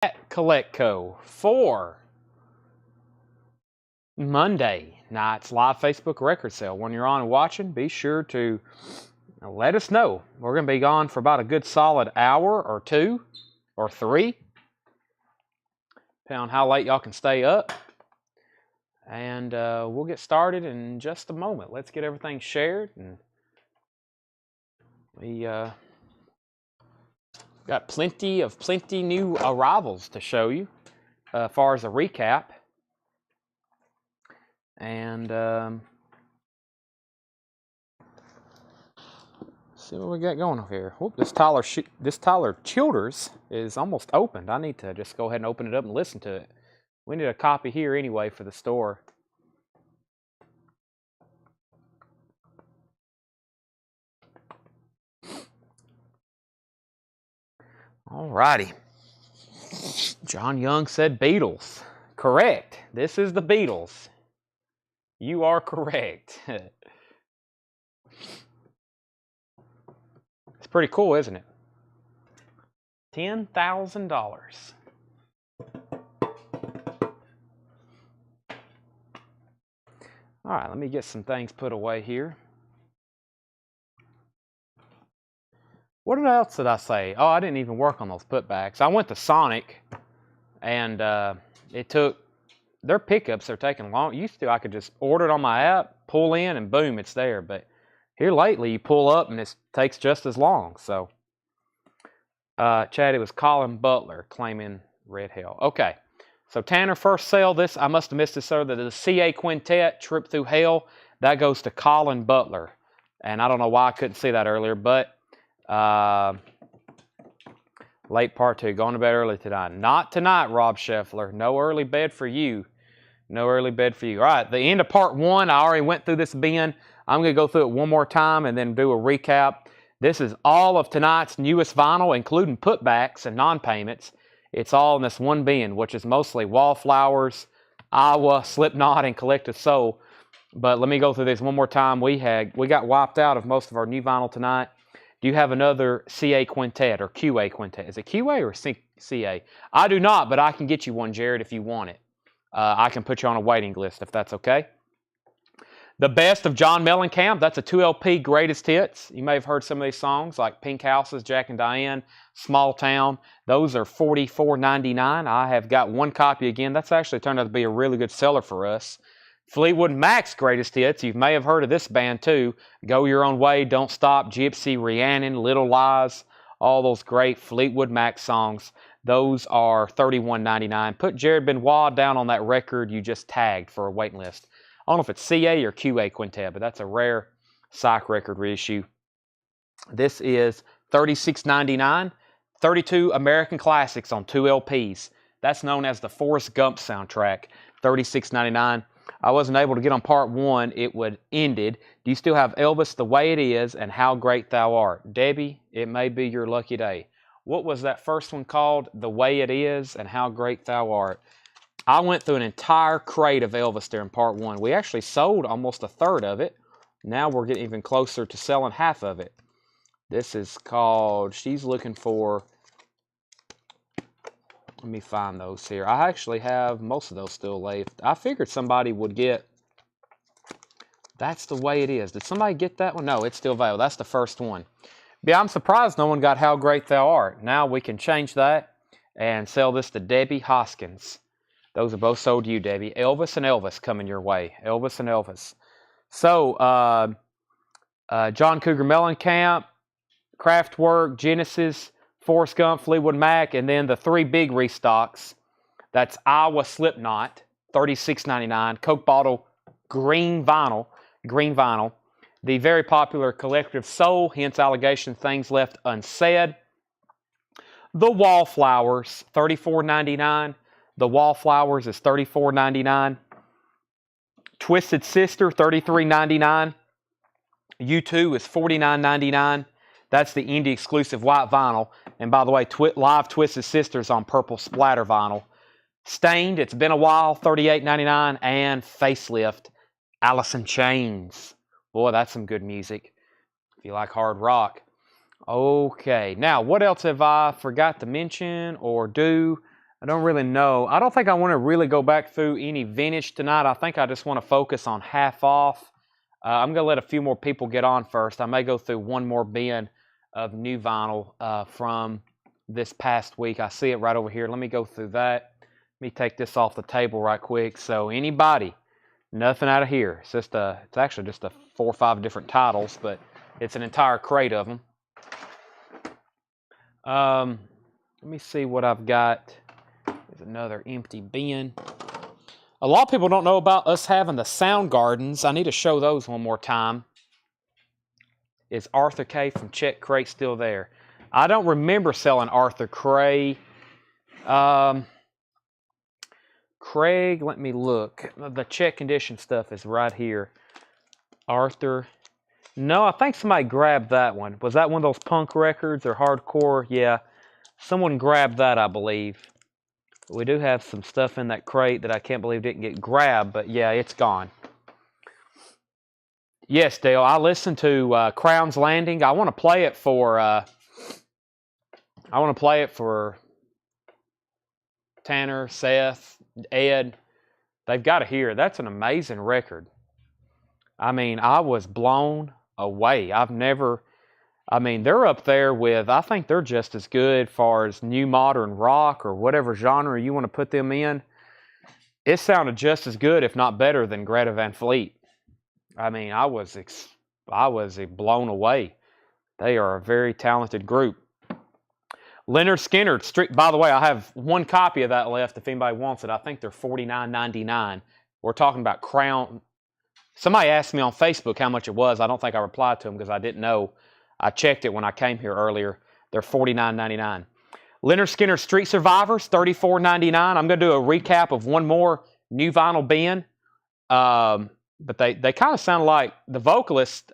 at Collectco for Monday night's live Facebook record sale. When you're on and watching, be sure to let us know. We're going to be gone for about a good solid hour or two or three, depending on how late y'all can stay up. And we'll get started in just a moment. Let's get everything shared. And we got plenty new arrivals to show you as far as a recap. And see what we got going on here. Whoop, this Tyler Childers is almost opened. I need to just go ahead and open it up and listen to it. We need a copy here anyway for the store. Alrighty. John Young said Beatles. Correct. This is the Beatles. You are correct. It's pretty cool, isn't it? $10,000. All right, let me get some things put away here. What else did I say? Oh, I didn't even work on those putbacks. I went to Sonic, and it took, their pickups are taking long. Used to, I could just order it on my app, pull in, and boom, it's there. But here lately, you pull up, and it takes just as long. So, Chad, it was Colin Butler claiming Red Hell. Okay, so Tanner, first sale. This, I must have missed this earlier. The CA Quintet, Trip Through Hell, that goes to Colin Butler. And I don't know why I couldn't see that earlier, but late part 2, going to bed early tonight. Not tonight, Rob Scheffler. No early bed for you. No early bed for you. All right, the end of part 1, I already went through this bin. I'm going to go through it one more time and then do a recap. This is all of tonight's newest vinyl, including putbacks and non-payments. It's all in this one bin, which is mostly Wallflowers, Iowa, Slipknot, and Collective Soul. But let me go through this one more time. We got wiped out of most of our new vinyl tonight. Do you have another CA Quintet or QA Quintet? Is it QA or CA? I do not, but I can get you one, Jared, if you want it. I can put you on a waiting list if that's okay. The Best of John Mellencamp. That's a 2LP greatest hits. You may have heard some of these songs like Pink Houses, Jack and Diane, Small Town. Those are $44.99. I have got one copy again. That's actually turned out to be a really good seller for us. Fleetwood Mac's greatest hits. You may have heard of this band too. Go Your Own Way, Don't Stop, Gypsy, Rhiannon, Little Lies, all those great Fleetwood Mac songs. Those are $31.99. Put Jared Benoit down on that record you just tagged for a waiting list. I don't know if it's CA or QA Quintet, but that's a rare psych record reissue. This is $36.99. 32 American classics on 2 LPs. That's known as the Forrest Gump soundtrack. $36.99. I wasn't able to get on part 1. It would ended. Do you still have Elvis, The Way It Is, and How Great Thou Art? Debbie, it may be your lucky day. What was that first one called? The Way It Is and How Great Thou Art. I went through an entire crate of Elvis there in part 1. We actually sold almost a third of it. Now we're getting even closer to selling half of it. This is called, she's looking for, let me find those here. I actually have most of those still left. I figured somebody would get, That's the Way It Is. Did somebody get that one? No, it's still available. That's the first one. Yeah, I'm surprised no one got How Great Thou Art. Now we can change that and sell this to Debbie Hoskins. Those are both sold to you, Debbie. Elvis and Elvis coming your way. Elvis and Elvis. So, John Cougar Mellencamp, Kraftwerk, Genesis, Forrest Gump, Fleetwood Mac, and then the 3 big restocks. That's Iowa Slipknot, $36.99. Coke bottle, green vinyl. The very popular Collective Soul, hence allegation, Things Left Unsaid. The Wallflowers, $34.99. The Wallflowers is $34.99. Twisted Sister, $33.99. U2 is $49.99. That's the indie exclusive white vinyl. And by the way, live Twisted Sisters on purple splatter vinyl. Stained, It's Been a While, $38.99. And Facelift, Alice in Chains. Boy, that's some good music if you like hard rock. Okay, now what else have I forgot to mention or do? I don't really know. I don't think I want to really go back through any vintage tonight. I think I just want to focus on half off. I'm going to let a few more people get on first. I may go through one more bin of new vinyl from this past week. I see it right over here. Let me go through that. Let me take this off the table right quick. So anybody, nothing out of here. It's actually just 4 or 5 different titles, but it's an entire crate of them. Let me see what I've got. There's another empty bin. A lot of people don't know about us having the sound gardens. I need to show those one more time. Is Arthur K from Czech Crate still there? I don't remember selling Arthur Cray. Craig, let me look. The Czech Condition stuff is right here. Arthur. No, I think somebody grabbed that one. Was that one of those punk records or hardcore? Yeah. Someone grabbed that, I believe. We do have some stuff in that crate that I can't believe didn't get grabbed, but yeah, it's gone. Yes, Dale, I listened to Crown's Landing. I want to play it for Tanner, Seth, Ed. They've got to hear. That's an amazing record. I mean, I was blown away. They're up there with, I think they're just as good as far as new modern rock or whatever genre you want to put them in. It sounded just as good, if not better, than Greta Van Fleet. I mean, I was blown away. They are a very talented group. Leonard Skinner, by the way, I have one copy of that left if anybody wants it. I think they're $49.99. We're talking about Crown. Somebody asked me on Facebook how much it was. I don't think I replied to them because I didn't know. I checked it when I came here earlier. They're $49.99. Leonard Skinner Street Survivors, $34.99. I'm going to do a recap of one more new vinyl bin. But they kind of sound like, the vocalist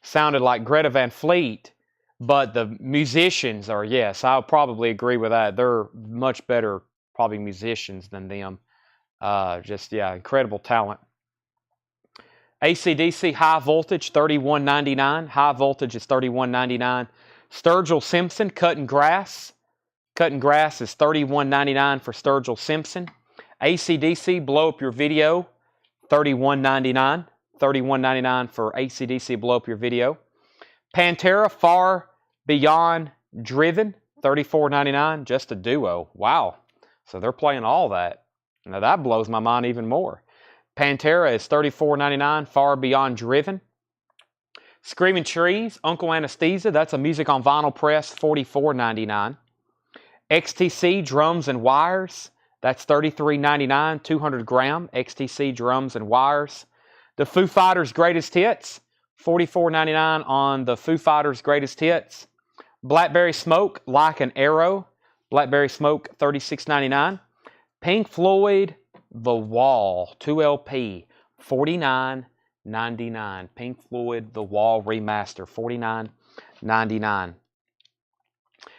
sounded like Greta Van Fleet, but the musicians are, yes, I'll probably agree with that. They're much better, probably, musicians than them. Incredible talent. AC/DC High Voltage, $31.99. High Voltage is $31.99. Sturgill Simpson Cutting Grass. Cutting Grass is $31.99 for Sturgill Simpson. AC/DC Blow Up Your Video, $31.99. $31.99 for AC/DC Blow Up Your Video. Pantera Far Beyond Driven, $34.99. Just a duo. Wow. So they're playing all that. Now that blows my mind even more. Pantera is $34.99, Far Beyond Driven. Screaming Trees, Uncle Anesthesia, that's a music on vinyl press, $44.99. XTC Drums and Wires, that's $33.99, 200 gram, XTC Drums and Wires. The Foo Fighters Greatest Hits, $44.99 on the Foo Fighters Greatest Hits. Blackberry Smoke, Like an Arrow, Blackberry Smoke, $36.99. Pink Floyd, The Wall, 2LP, $49.99. Pink Floyd, The Wall Remaster, $49.99.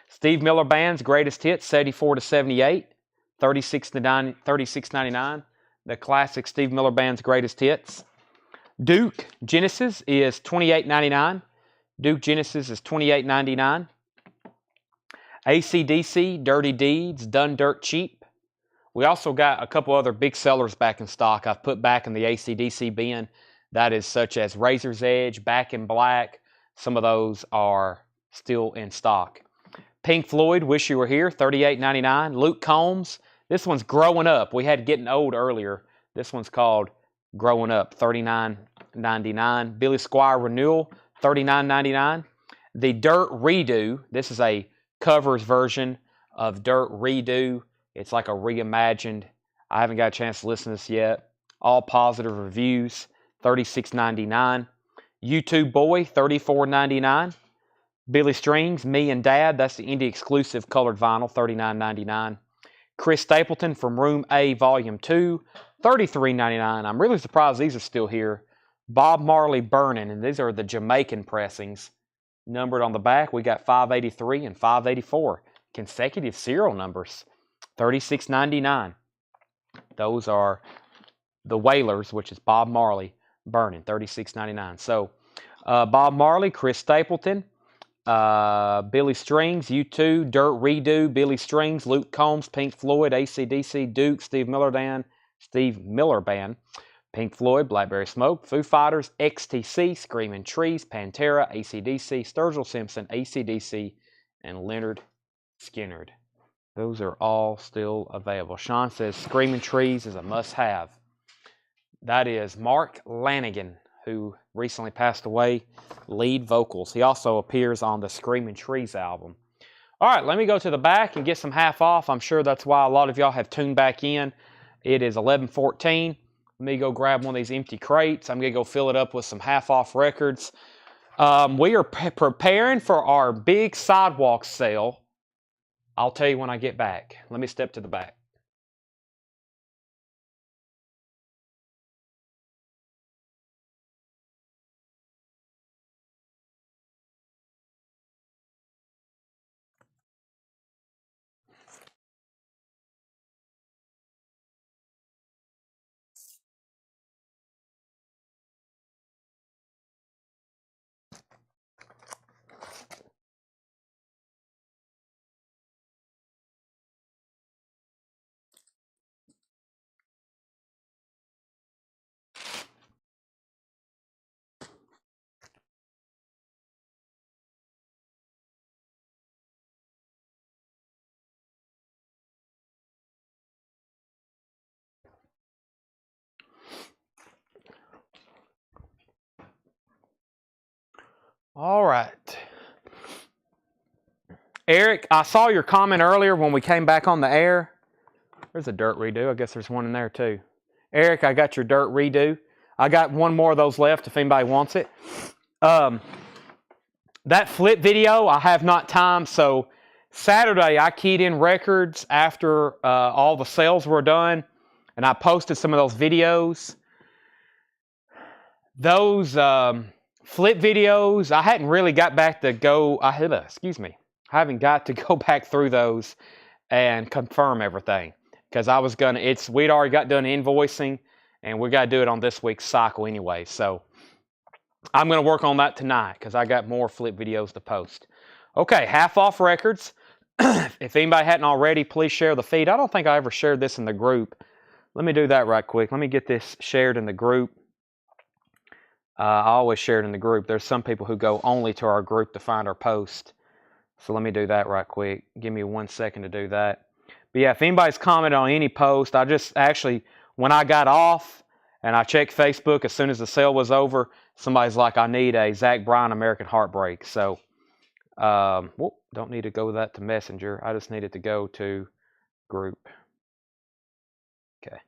Steve Miller Band's Greatest Hits, 74 to 78, $36.99. The classic Steve Miller Band's Greatest Hits. Duke Genesis is $28.99. Duke Genesis is $28.99. AC/DC Dirty Deeds, Done Dirt Cheap. We also got a couple other big sellers back in stock I've put back in the AC/DC bin. That is such as Razor's Edge, Back in Black. Some of those are still in stock. Pink Floyd, Wish You Were Here, $38.99. Luke Combs, this one's Growing Up. We had Getting Old earlier. This one's called Growing Up, $39.99. Billy Squier Renewal, $39.99. The Dirt Redo, this is a covers version of Dirt Redo. It's like a reimagined. I haven't got a chance to listen to this yet. All positive reviews, $36.99. YouTube Boy, $34.99. Billy Strings, Me and Dad, that's the indie exclusive colored vinyl, $39.99. Chris Stapleton from Room A Volume 2, $33.99. I'm really surprised these are still here. Bob Marley Burning, and these are the Jamaican pressings. Numbered on the back, we got 583 and 584. Consecutive serial numbers. $36.99. Those are the Wailers, which is Bob Marley Burning, $36.99. So, Bob Marley, Chris Stapleton, Billy Strings, U2, Dirt Redo, Billy Strings, Luke Combs, Pink Floyd, AC/DC, Duke, Steve Miller Band, Pink Floyd, Blackberry Smoke, Foo Fighters, XTC, Screaming Trees, Pantera, AC/DC, Sturgill Simpson, AC/DC, and Leonard Skinner. Those are all still available. Sean says Screaming Trees is a must-have. That is Mark Lanigan, who recently passed away, lead vocals. He also appears on the Screaming Trees album. All right, let me go to the back and get some half off. I'm sure that's why a lot of y'all have tuned back in. It is 11:14. Let me go grab one of these empty crates. I'm going to go fill it up with some half off records. We are preparing for our big sidewalk sale. I'll tell you when I get back. Let me step to the back. All right. Eric, I saw your comment earlier when we came back on the air. There's a Dirt Redo. I guess there's one in there too. Eric, I got your Dirt Redo. I got one more of those left if anybody wants it. That flip video, I have not timed. So Saturday, I keyed in records after all the sales were done, and I posted some of those videos. Those flip videos, I hadn't really got back to go. I haven't got to go back through those and confirm everything because I was gonna. We'd already got done invoicing, and we got to do it on this week's cycle anyway. So I'm gonna work on that tonight because I got more flip videos to post. Okay, half off records. If anybody hadn't already, please share the feed. I don't think I ever shared this in the group. Let me do that right quick. Let me get this shared in the group. I always share it in the group. There's some people who go only to our group to find our post. So let me do that right quick. Give me 1 second to do that. But yeah, if anybody's commented on any post, I just actually, when I got off and I checked Facebook as soon as the sale was over, somebody's like, I need a Zach Bryan American Heartbreak. So, don't need to go with that to Messenger. I just need it to go to group. Okay.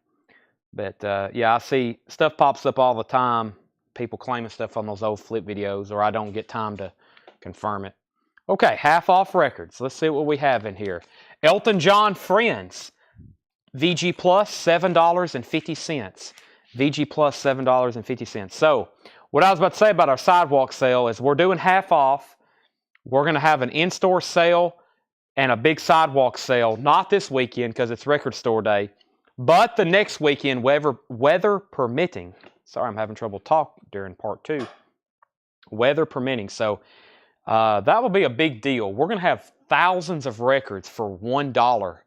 But yeah, I see stuff pops up all the time. People claiming stuff on those old flip videos, or I don't get time to confirm it. Okay, half off records. Let's see what we have in here. Elton John Friends, VG Plus, $7.50. VG Plus, $7.50. So, what I was about to say about our sidewalk sale is we're doing half off. We're going to have an in-store sale and a big sidewalk sale. Not this weekend because it's Record Store Day, but the next weekend, weather permitting. Sorry, I'm having trouble talking during part 2. Weather permitting. So that will be a big deal. We're going to have thousands of records for $1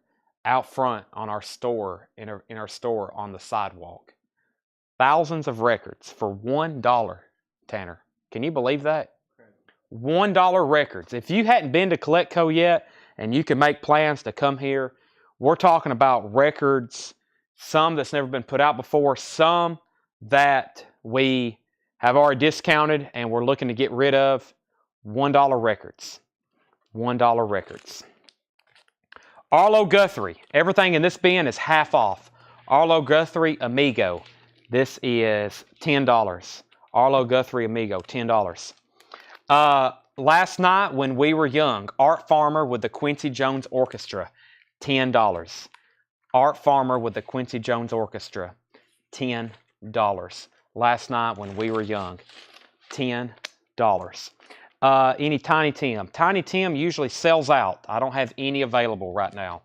out front on our store, in our store on the sidewalk. Thousands of records for $1, Tanner. Can you believe that? $1 records. If you hadn't been to CollectCo yet and you can make plans to come here, we're talking about records, some that's never been put out before, some that we have already discounted and we're looking to get rid of. $1 records. $1 records. Arlo Guthrie. Everything in this bin is half off. Arlo Guthrie Amigo. This is $10. Arlo Guthrie Amigo, $10. Last Night When We Were Young. Art Farmer with the Quincy Jones Orchestra. $10. Art Farmer with the Quincy Jones Orchestra. $10. Last Night When We Were Young. $10. Any Tiny Tim. Tiny Tim usually sells out. I don't have any available right now.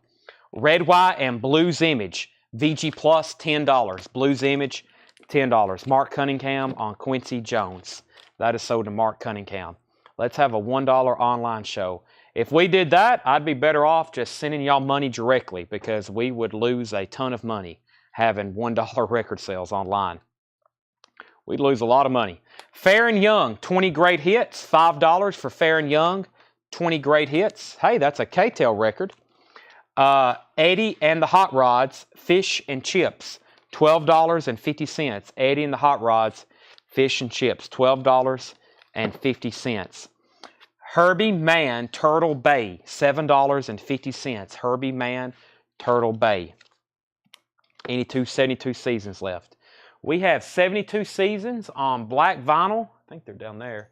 Red, White, and Blues Image. VG Plus, $10. Blues Image, $10. Mark Cunningham on Quincy Jones. That is sold to Mark Cunningham. Let's have a $1 online show. If we did that, I'd be better off just sending y'all money directly because we would lose a ton of money having $1 record sales online. We'd lose a lot of money. Fair and Young, 20 great hits, $5 for Fair and Young, 20 great hits. Hey, that's a K-Tel record. Eddie and the Hot Rods, Fish and Chips, $12.50. Eddie and the Hot Rods, Fish and Chips, $12.50. Herbie Mann, Turtle Bay, $7.50. Herbie Mann, Turtle Bay. 72 seasons left. We have 72 seasons on black vinyl. I think they're down there.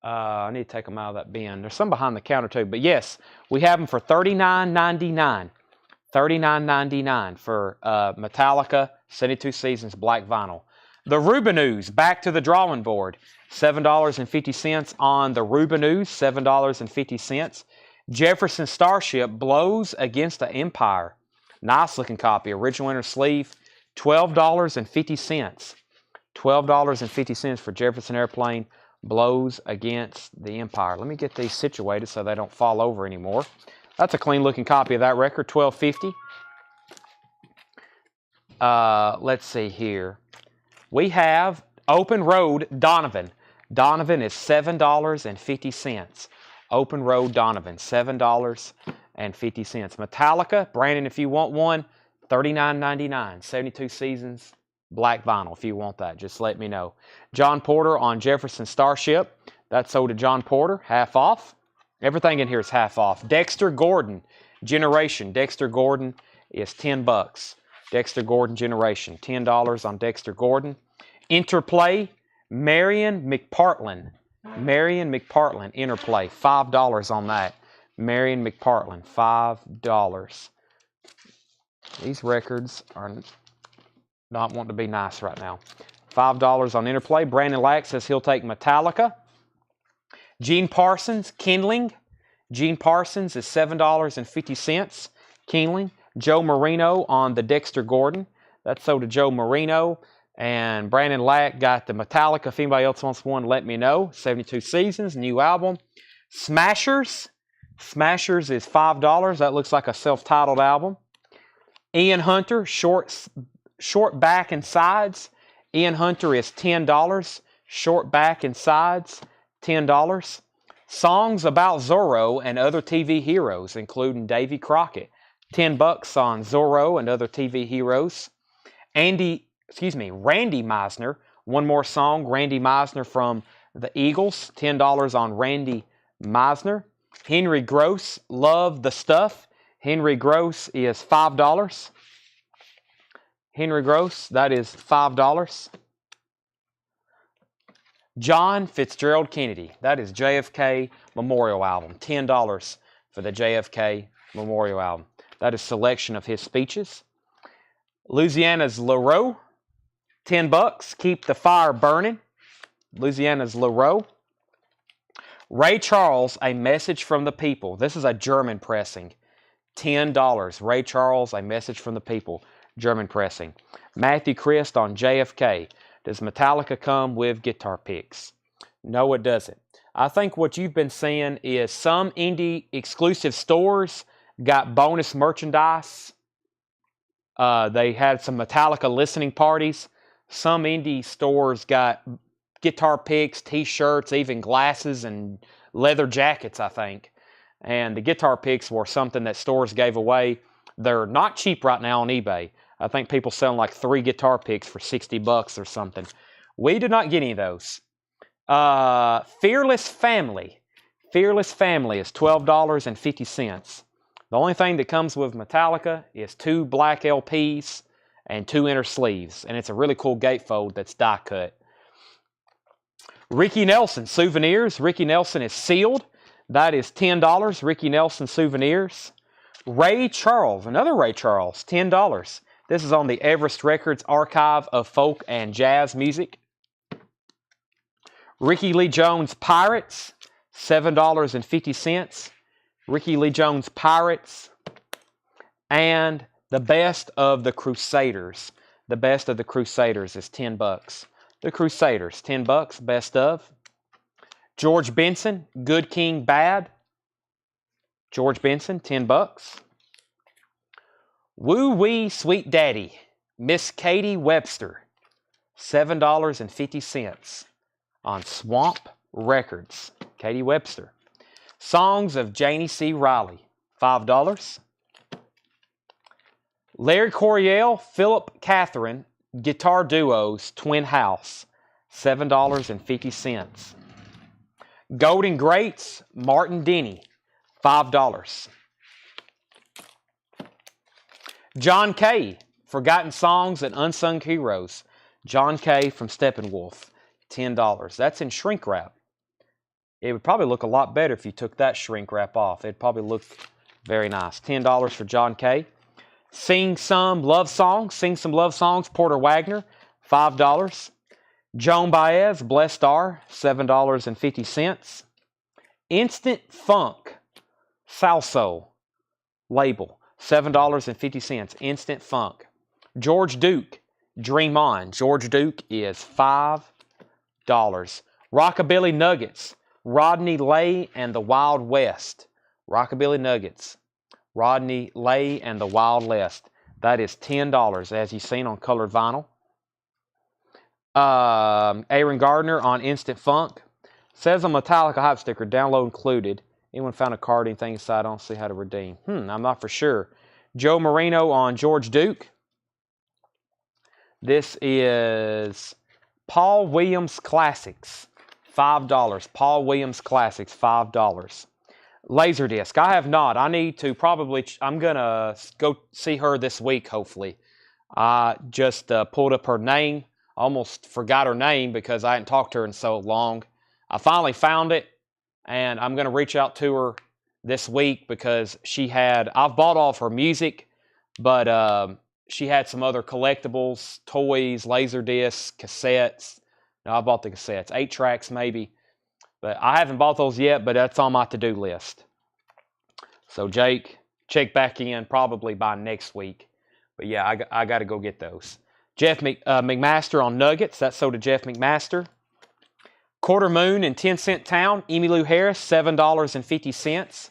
I need to take them out of that bin. There's some behind the counter too. But yes, we have them for $39.99. $39.99 for Metallica 72 seasons black vinyl. The Rubinoos, back to the drawing board. $7.50 on the Rubinoos, $7.50. Jefferson Starship, Blows Against the Empire. Nice looking copy. Original inner sleeve, $12.50. $12.50 for Jefferson Airplane, Blows Against the Empire. Let me get these situated so they don't fall over anymore. That's a clean looking copy of that record, $12.50. Let's see here. We have Open Road Donovan. Donovan is $7.50. Open Road Donovan, $7.50. Metallica, Brandon, if you want one, $39.99. 72 seasons, black vinyl. If you want that, just let me know. John Porter on Jefferson Starship. That's sold to John Porter, half off. Everything in here is half off. Dexter Gordon, Generation. Dexter Gordon is $10. Dexter Gordon Generation, $10 on Dexter Gordon. Interplay, Marion McPartland. Marion McPartland, Interplay, $5 on that. Marion McPartland, $5. These records are not wanting to be nice right now. $5 on Interplay. Brandon Lack says he'll take Metallica. Gene Parsons, Kindling. Gene Parsons is $7.50. Kindling. Joe Marino on the Dexter Gordon. That's sold to Joe Marino. And Brandon Lack got the Metallica. If anybody else wants one, let me know. 72 seasons, new album. Smashers. Smashers is $5. That looks like a self-titled album. Ian Hunter, short back and sides. Ian Hunter is $10. Short back and sides, $10. Songs about Zorro and other TV heroes, including Davy Crockett. $10 on Zorro and other TV heroes. Randy Meisner. One more song, Randy Meisner from the Eagles. $10 on Randy Meisner. Henry Gross, Love the Stuff. Henry Gross is $5. Henry Gross, that is $5. John Fitzgerald Kennedy, that is JFK Memorial Album. $10 for the JFK Memorial Album. That is selection of his speeches. Louisiana's Leroux, $10. Keep the Fire Burning. Louisiana's Leroux. Ray Charles, A Message from the People. This is a German pressing. $10. Ray Charles, A Message from the People. German pressing. Matthew Christ on JFK. Does Metallica come with guitar picks? No, it doesn't. I think what you've been seeing is some indie exclusive stores got bonus merchandise. They had some Metallica listening parties. Some indie stores got guitar picks, t-shirts, even glasses and leather jackets, I think. And the guitar picks were something that stores gave away. They're not cheap right now on eBay. I think people selling like 3 guitar picks for $60 or something. We did not get any of those. Fearless Family. Fearless Family is $12.50. The only thing that comes with Metallica is 2 black LPs and 2 inner sleeves. And it's a really cool gatefold that's die cut. Ricky Nelson Souvenirs. Ricky Nelson is sealed. That is $10. Ricky Nelson Souvenirs. Ray Charles. Another Ray Charles. $10. This is on the Everest Records Archive of Folk and Jazz Music. Ricky Lee Jones Pirates, $7.50. Ricky Lee Jones Pirates. And the Best of the Crusaders. The Best of the Crusaders is $10. The Crusaders, $10, best of. George Benson, Good King Bad. George Benson, $10. Woo Wee Sweet Daddy, Miss Katie Webster, $7.50 on Swamp Records. Katie Webster. Songs of Janie C. Riley, $5. Larry Coryell, Philip Catherine, Guitar Duos, Twin House, $7.50. Golden Greats, Martin Denny, $5. John Kay, Forgotten Songs and Unsung Heroes. John Kay from Steppenwolf, $10. That's in shrink wrap. It would probably look a lot better if you took that shrink wrap off. It'd probably look very nice. $10 for John Kay. Sing Some Love Songs, Porter Wagner, $5. Joan Baez, Blessed Star, $7.50. Instant Funk, Salsoul label, $7.50. Instant Funk. George Duke, Dream On. George Duke is $5. Rockabilly Nuggets, Rodney Lay and the Wild West. Rockabilly Nuggets, Rodney Lay and the Wild West. That is $10, as you've seen on colored vinyl. Aaron Gardner on Instant Funk. Says on Metallica hype sticker, download included. Anyone found a card, anything inside? I don't see how to redeem. I'm not for sure. Joe Marino on George Duke. This is Paul Williams Classics, $5. Paul Williams Classics, $5. Laserdisc. I have not. I need to probably, I'm going to go see her this week, hopefully. I just pulled up her name. Almost forgot her name because I hadn't talked to her in so long. I finally found it, and I'm going to reach out to her this week because I've bought all of her music, but she had some other collectibles, toys, Laserdiscs, cassettes. No, I bought the cassettes, 8 tracks maybe. But I haven't bought those yet, but that's on my to-do list. So Jake, check back in probably by next week. But yeah, I got to go get those. Jeff McMaster on Nuggets. That's sold to Jeff McMaster. Quarter Moon in 10 Cent Town. Emmylou Harris, $7.50.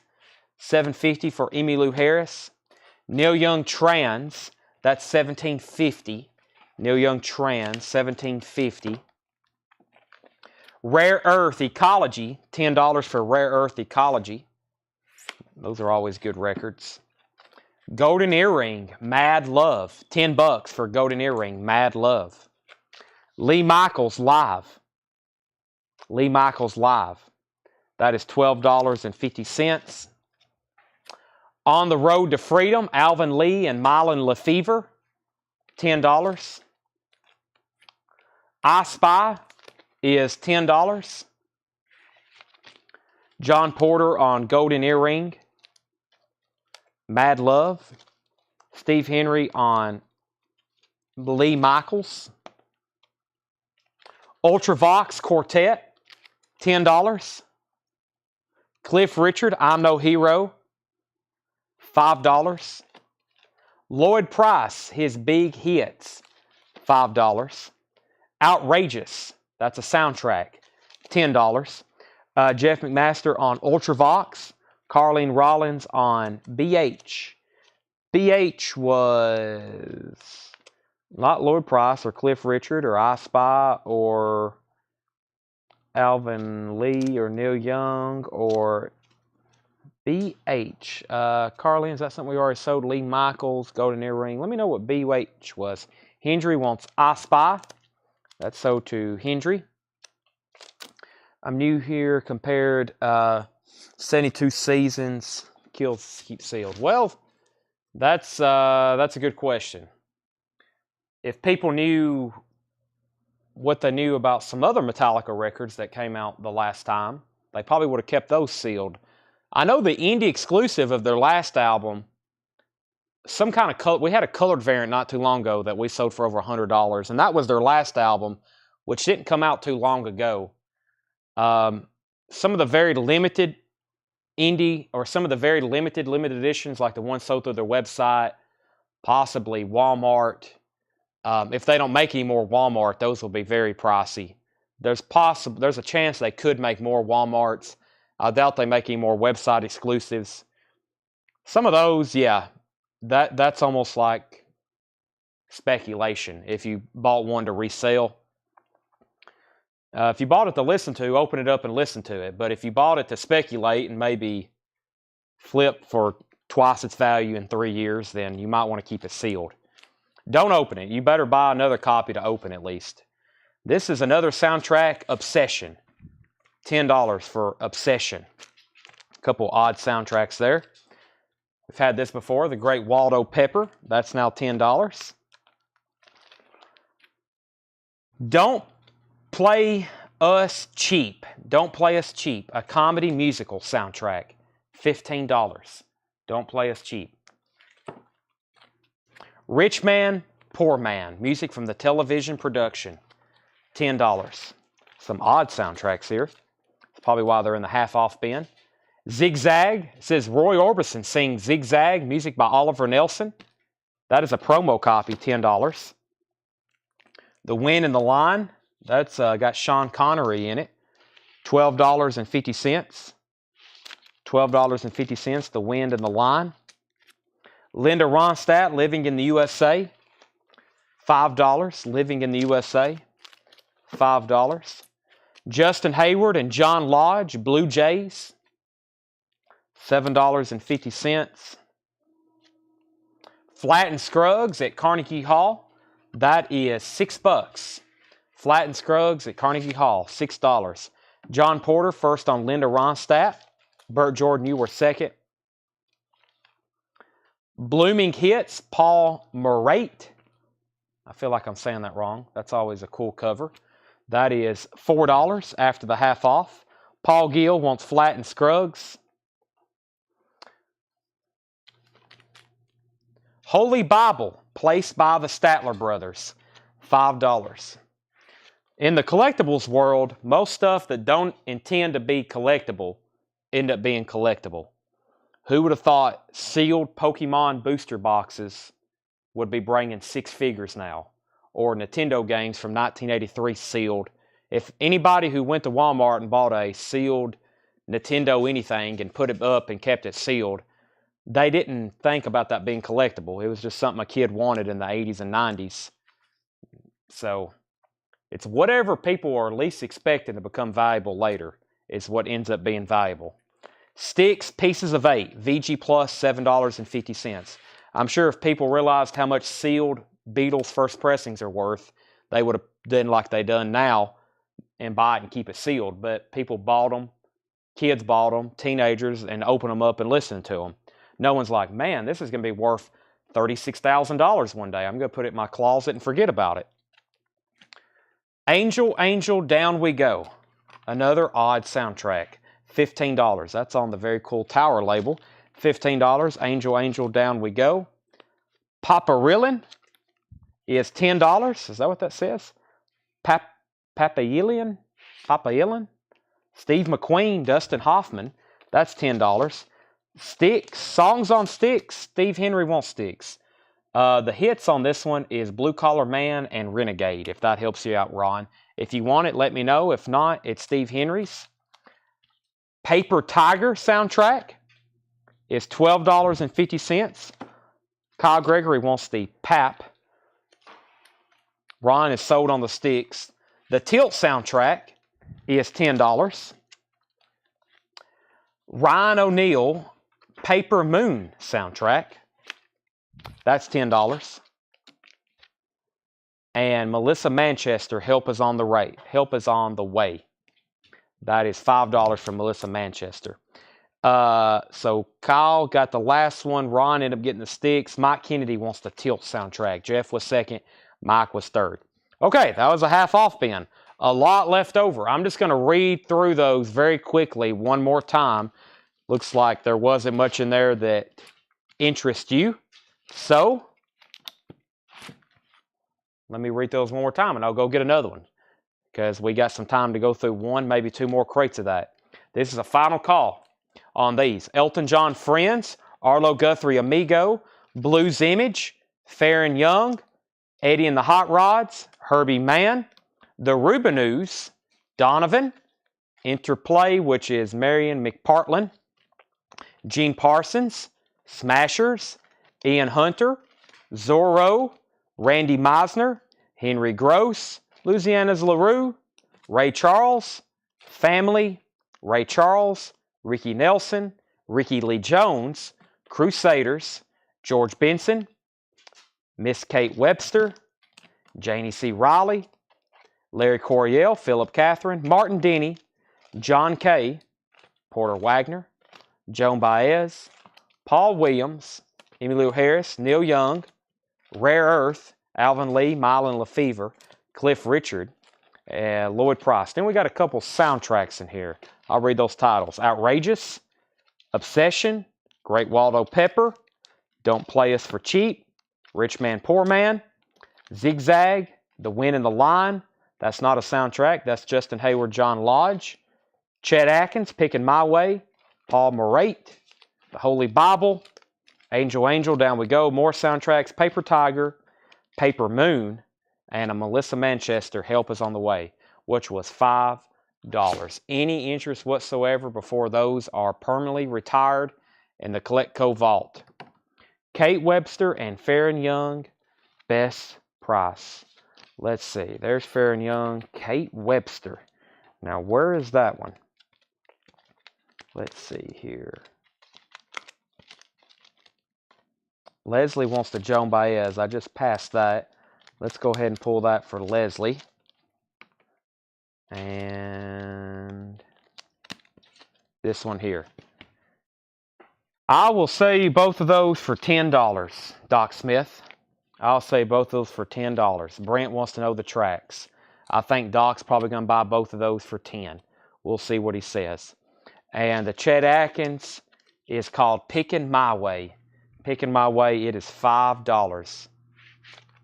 $7.50 for Emmylou Harris. Neil Young Trans. That's $17.50. Neil Young Trans, $17.50. Rare Earth Ecology, $10 for Rare Earth Ecology. Those are always good records. Golden Earring, Mad Love, $10 for Golden Earring, Mad Love. Lee Michaels Live. Lee Michaels Live. That is $12.50. On the Road to Freedom, Alvin Lee and Mylan LeFevre, $10. I Spy is $10. John Porter on Golden Earring, Mad Love. Steve Henry on Lee Michaels. Ultravox Quartet, $10. Cliff Richard, I'm No Hero, $5. Lloyd Price, his big hits, $5. Outrageous, that's a soundtrack, $10. Jeff McMaster on Ultravox. Carlene Rollins on BH. BH was not Lloyd Price or Cliff Richard or I Spy or Alvin Lee or Neil Young or BH. Carlene, is that something we already sold? Lee Michaels, Golden Earring. Let me know what BH was. Hendry wants I Spy. That's sold to Hendry. I'm new here, compared 72 seasons, kills keep sealed. Well, that's a good question. If people knew what they knew about some other Metallica records that came out the last time, they probably would have kept those sealed. I know the indie exclusive of their last album, some kind of color, we had a colored variant not too long ago that we sold for over $100, and that was their last album, which didn't come out too long ago. Some of the very limited indie, or some of the very limited editions, like the ones sold through their website, possibly Walmart. If they don't make any more Walmart, those will be very pricey. there's a chance they could make more Walmarts. I doubt they make any more website exclusives. Some of those, yeah, that's almost like speculation. If you bought one to resell, if you bought it to listen to, open it up and listen to it. But if you bought it to speculate and maybe flip for twice its value in 3 years, then you might want to keep it sealed. Don't open it. You better buy another copy to open at least. This is another soundtrack, Obsession. $10 for Obsession. A couple odd soundtracks there. We've had this before, the Great Waldo Pepper. That's now $10. Don't Play Us Cheap. Don't Play Us Cheap. A comedy musical soundtrack. $15. Don't Play Us Cheap. Rich Man, Poor Man. Music from the television production. $10. Some odd soundtracks here. That's probably why they're in the half-off bin. Zigzag. It says Roy Orbison sings Zigzag. Music by Oliver Nelson. That is a promo copy. $10. The Wind and the Line. That's got Sean Connery in it. $12.50. $12.50. The Wind and the Line. Linda Ronstadt, Living in the USA. $5. Living in the USA. $5. Justin Hayward and John Lodge, Blue Jays. $7.50. Flat and Scruggs at Carnegie Hall. That is $6. Flat and Scruggs at Carnegie Hall, $6. John Porter, first on Linda Ronstadt. Burt Jordan, you were second. Blooming Hits, Paul Morate. I feel like I'm saying that wrong. That's always a cool cover. That is $4 after the half off. Paul Gill wants Flat and Scruggs. Holy Bible, Placed by the Statler Brothers, $5. In the collectibles world, most stuff that don't intend to be collectible end up being collectible. Who would have thought sealed Pokemon booster boxes would be bringing 6 figures now? Or Nintendo games from 1983 sealed. If anybody who went to Walmart and bought a sealed Nintendo anything and put it up and kept it sealed, they didn't think about that being collectible. It was just something a kid wanted in the 80s and 90s. So it's whatever people are least expecting to become valuable later is what ends up being valuable. Sticks, Pieces of 8, VG Plus, $7.50. I'm sure if people realized how much sealed Beatles first pressings are worth, they would have done like they done now and buy it and keep it sealed. But people bought them, kids bought them, teenagers, and opened them up and listened to them. No one's like, man, this is going to be worth $36,000 one day. I'm going to put it in my closet and forget about it. Angel, Angel, Down We Go. Another odd soundtrack. $15. That's on the very cool Tower label. $15. Angel, Angel, Down We Go. Paparillin is $10. Is that what that says? Papayillion? Steve McQueen, Dustin Hoffman. That's $10. Sticks, Songs on Sticks. Steve Henry wants Sticks. The hits on this one is Blue Collar Man and Renegade, if that helps you out, Ron. If you want it, let me know. If not, it's Steve Henry's. Paper Tiger soundtrack is $12.50. Kyle Gregory wants the PAP. Ron is sold on the Sticks. The Tilt soundtrack is $10. Ryan O'Neal, Paper Moon soundtrack. That's $10. And Melissa Manchester, Help Is on the Way. That is $5 for Melissa Manchester. So Kyle got the last one. Ron ended up getting the Sticks. Mike Kennedy wants the Tilt soundtrack. Jeff was second. Mike was third. Okay, that was a half off bin. A lot left over. I'm just going to read through those very quickly one more time. Looks like there wasn't much in there that interests you. So, let me read those one more time and I'll go get another one, because we got some time to go through one, maybe 2 more crates of that. This is a final call on these. Elton John Friends, Arlo Guthrie Amigo, Blues Image, Farron Young, Eddie and the Hot Rods, Herbie Mann, The Rubinoos, Donovan, Interplay, which is Marion McPartland, Gene Parsons, Smashers, Ian Hunter, Zorro, Randy Meisner, Henry Gross, Louisiana's LaRue, Ray Charles, Family, Ray Charles, Ricky Nelson, Ricky Lee Jones, Crusaders, George Benson, Miss Kate Webster, Janie C. Riley, Larry Coryell, Philip Catherine, Martin Denny, John Kay, Porter Wagner, Joan Baez, Paul Williams, Emmylou Harris, Neil Young, Rare Earth, Alvin Lee, Mylon LaFever, Cliff Richard, and Lloyd Price. Then we got a couple soundtracks in here. I'll read those titles. Outrageous, Obsession, Great Waldo Pepper, Don't Play Us for Cheap, Rich Man, Poor Man, Zigzag, The Win and the Line. That's not a soundtrack. That's Justin Hayward, John Lodge. Chet Atkins, Picking My Way. Paul Morate, The Holy Bible. Angel, Angel, Down We Go. More soundtracks. Paper Tiger, Paper Moon, and a Melissa Manchester, Help Is on the Way, which was $5. Any interest whatsoever before those are permanently retired in the Colectco vault. Kate Webster and Farron Young, best price. Let's see. There's Farron Young, Kate Webster. Now, where is that one? Let's see here. Leslie wants the Joan Baez. I just passed that. Let's go ahead and pull that for Leslie. And this one here. I will sell you both of those for $10, Doc Smith. I'll say both of those for $10. Brent wants to know the tracks. I think Doc's probably going to buy both of those for $10. We'll see what he says. And the Chet Atkins is called Picking My Way. Picking My Way, it is $5.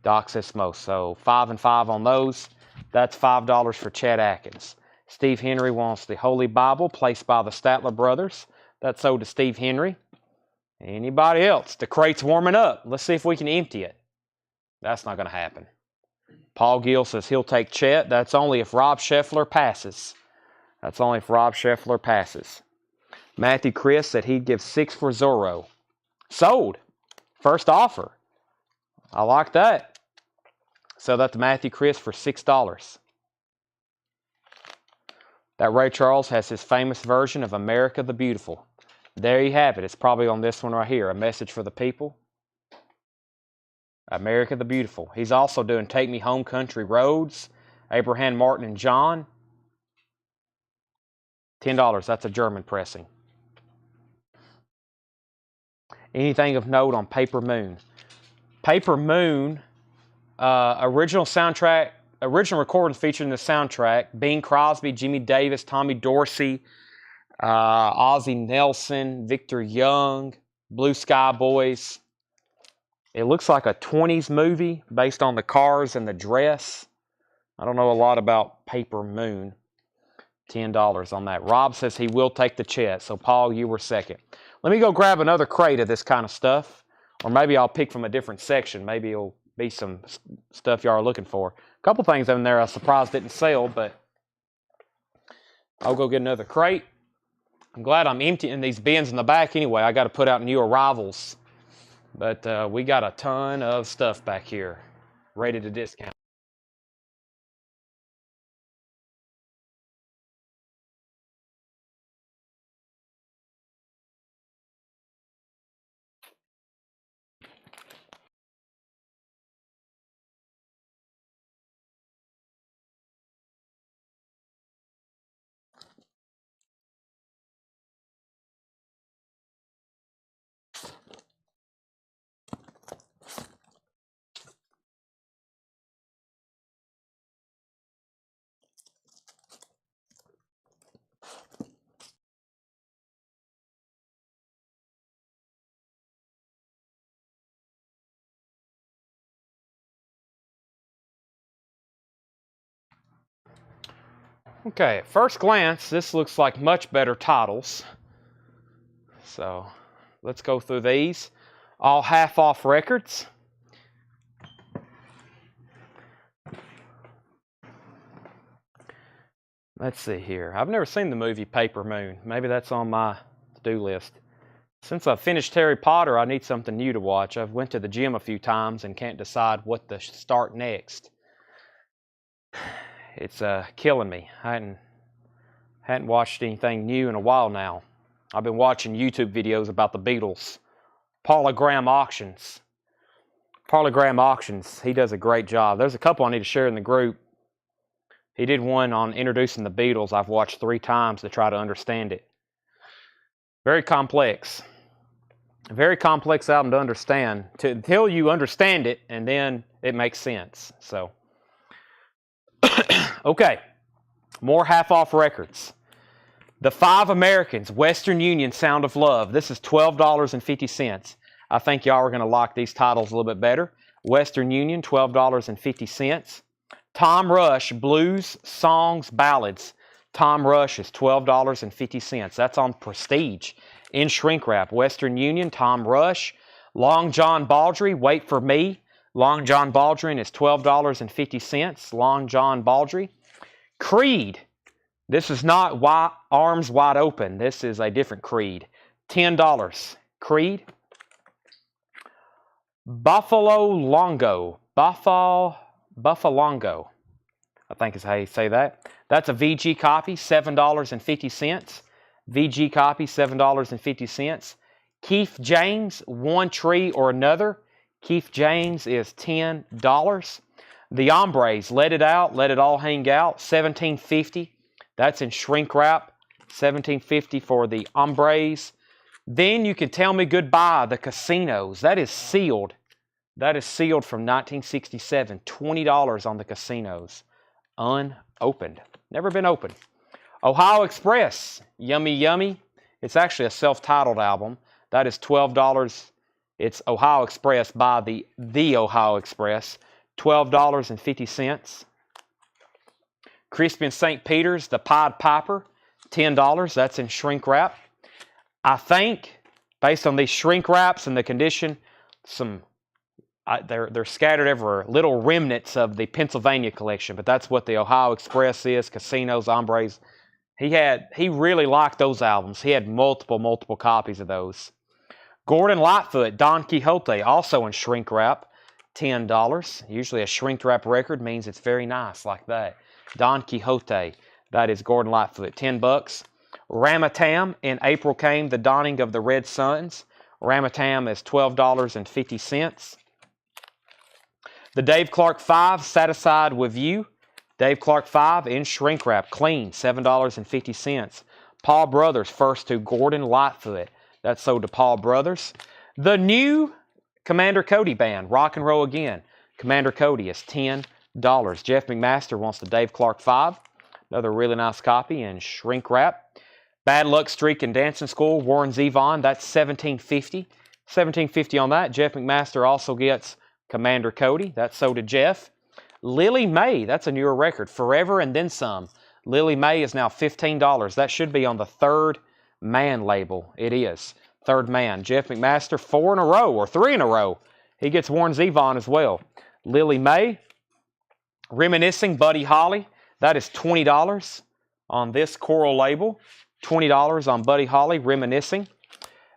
Doc says most. So 5 and 5 on those. That's $5 for Chet Atkins. Steve Henry wants the Holy Bible, placed by the Statler Brothers. That's sold to Steve Henry. Anybody else? The crate's warming up. Let's see if we can empty it. That's not going to happen. Paul Gill says he'll take Chet. That's only if Rob Scheffler passes. That's only if Rob Scheffler passes. Matthew Chris said he'd give 6 for Zorro. Sold. First offer. I like that. Sell that to Matthew Chris for $6. That Ray Charles has his famous version of America the Beautiful. There you have it. It's probably on this one right here. A Message for the People. America the Beautiful. He's also doing Take Me Home Country Roads. Abraham Martin and John. $10. That's a German pressing. Anything of note on Paper Moon? Paper Moon, original recordings featured in the soundtrack. Bing Crosby, Jimmy Davis, Tommy Dorsey, Ozzie Nelson, Victor Young, Blue Sky Boys. It looks like a 20s movie based on the cars and the dress. I don't know a lot about Paper Moon. $10 on that. Rob says he will take the Chet. So, Paul, you were second. Let me go grab another crate of this kind of stuff. Or maybe I'll pick from a different section. Maybe it'll be some stuff y'all are looking for. A couple things in there I was surprised didn't sell, but I'll go get another crate. I'm glad I'm emptying these bins in the back anyway. I got to put out new arrivals. But we got a ton of stuff back here ready to discount. Okay, at first glance, this looks like much better titles. So, let's go through these. All half-off records. Let's see here. I've never seen the movie Paper Moon. Maybe that's on my to-do list. Since I've finished Harry Potter, I need something new to watch. I've went to the gym a few times and can't decide what to start next. It's killing me. I hadn't watched anything new in a while now. I've been watching YouTube videos about the Beatles. Parallelogram Auctions. Parallelogram Auctions. He does a great job. There's a couple I need to share in the group. He did one on introducing the Beatles. I've watched 3 times to try to understand it. Very complex. A very complex album to understand until you understand it, and then it makes sense. So, okay, more half-off records. The 5 Americans, Western Union, Sound of Love. This is $12.50. I think y'all are going to like these titles a little bit better. Western Union, $12.50. Tom Rush, Blues, Songs, Ballads. Tom Rush is $12.50. That's on Prestige. In shrink wrap, Western Union, Tom Rush. Long John Baldry, Wait for Me. Long John Baldry is $12.50. Long John Baldry. Creed. This is not Arms Wide Open. This is a different Creed. $10. Creed. Buffalo Longo. Buffalongo, I think is how you say that. That's a VG copy, $7.50. VG copy, $7.50. Keith James, One Tree or Another. Keith James is $10. The Hombres, Let It Out, Let It All Hang Out, $17.50. That's in shrink wrap, $17.50 for the Hombres. Then You Can Tell Me Goodbye, The Casinos. That is sealed. That is sealed from 1967. $20 on the Casinos. Unopened. Never been opened. Ohio Express. Yummy Yummy. It's actually a self-titled album. That is $12. It's Ohio Express by the Ohio Express. $12.50. Crispin St. Peter's, The Pied Piper. $10. That's in shrink wrap. I think, based on these shrink wraps and the condition, they're scattered everywhere. Little remnants of the Pennsylvania collection, but that's what the Ohio Express is. Casinos, Hombres. He really liked those albums. He had multiple copies of those. Gordon Lightfoot, Don Quixote, also in shrink wrap, $10. Usually a shrink wrap record means it's very nice like that. Don Quixote, that is Gordon Lightfoot, $10. Ramatam, In April Came the Dawning of the Red Suns. Ramatam is $12.50. The Dave Clark 5, Satisfied With You. Dave Clark 5 in shrink wrap, clean, $7.50. Paul Brothers, First to Gordon Lightfoot. That's sold to Paul Brothers. The new Commander Cody Band, Rock and Roll Again. Commander Cody is $10. Jeff McMaster wants the Dave Clark 5. Another really nice copy in shrink wrap. Bad Luck Streak and Dancing School, Warren Zevon. That's $17.50. $17.50 on that. Jeff McMaster also gets Commander Cody. That's sold to Jeff. Lily May, that's a newer record. Forever and Then Some. Lily May is now $15. That should be on the Third Man label. It is. Third Man. Jeff McMaster, 4 in a row or 3 in a row. He gets Warren Zevon as well. Lily May. Reminiscing, Buddy Holly. That is $20 on this Coral label. $20 on Buddy Holly, Reminiscing.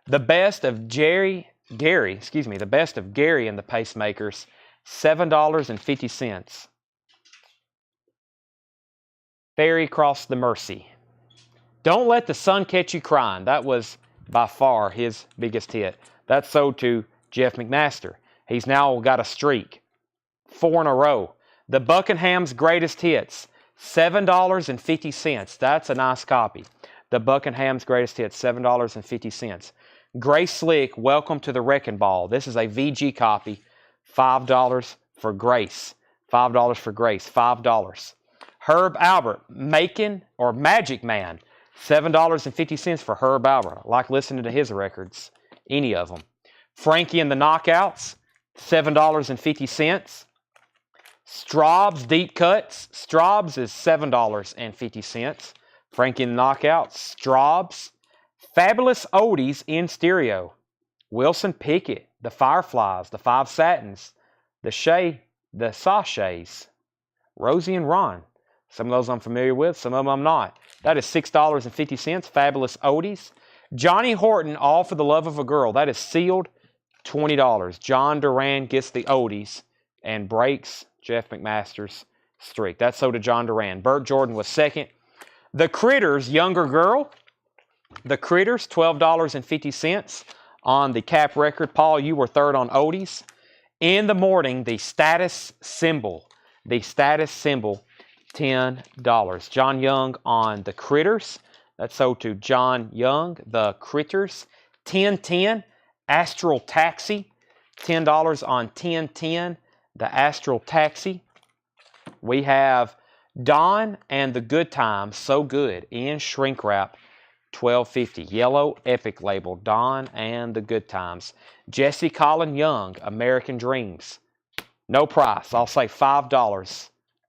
The Best of Gary and the Pacemakers, $7.50. Ferry Across the Mersey. Don't Let the Sun Catch You Crying. That was by far his biggest hit. That's sold to Jeff McMaster. He's now got a streak. 4 in a row. The Buckingham's Greatest Hits, $7.50. That's a nice copy. The Buckingham's Greatest Hits, $7.50. Grace Slick, Welcome to the Wrecking Ball. This is a VG copy, $5 for Grace. $5 for Grace, $5. Herb Albert, Magic Man, $7.50 for Herb Albert. I like listening to his records, any of them. Frankie and the Knockouts, $7.50. Straub's Deep Cuts. Straub's is $7.50. Frankie and the Knockouts. Straub's. Fabulous Oldies in Stereo. Wilson Pickett. The Fireflies. The Five Satins. The Sachets. Rosie and Ron. Some of those I'm familiar with, some of them I'm not. That is $6.50. Fabulous Oldies. Johnny Horton, All for the Love of a Girl. That is sealed, $20. John Duran gets the Oldies and breaks Jeff McMaster's streak. That's sold to John Duran. Burt Jordan was second. The Critters, Younger Girl. The Critters, $12.50 on the cap record. Paul, you were third on Oldies. In the Morning, the Status Symbol. The Status Symbol, $10. John Young on the Critters. That's sold to John Young. The Critters. 1010, Astral Taxi. $10 on 1010, the Astral Taxi. We have Don and the Good Times, So Good, in shrink wrap, $12.50. Yellow Epic label, Don and the Good Times. Jesse Colin Young, American Dreams. No price. I'll say $5